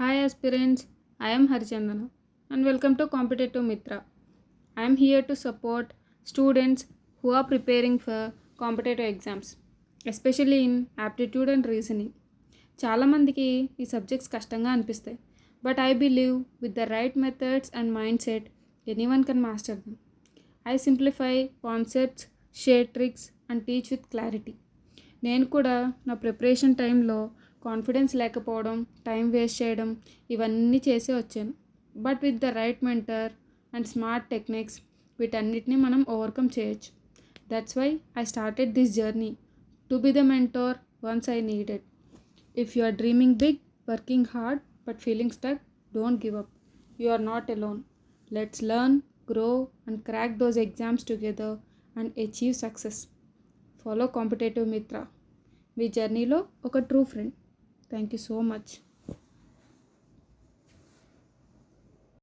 Hi aspirants, I am Harchandana and welcome to Competitive Mitra. I am here to support students who are preparing for competitive exams, especially in aptitude and reasoning. చాలామందికి ఈ subjects కష్టంగా అనిపిస్తాయి but I believe with the right methods and mind set anyone can master them. I simplify concepts, share tricks and teach with clarity. నేను కూడా నా preparation టైంలో confidence లేకపోవడం, time waste చేయడం ఇవన్నీ చేసే వచ్చాను. But with the right mentor and smart techniques వీటన్నిటిని మనం ఓవర్కమ్ చేయొచ్చు. That's why I started this journey to be the mentor ones I needed. If you are dreaming big, working hard, but feeling stuck, don't give up. You are not alone. Let's learn, grow, and crack those exams together and achieve success. Follow Competitive Mitra. మీ జర్నీలో ఒక true friend. Thank you so much.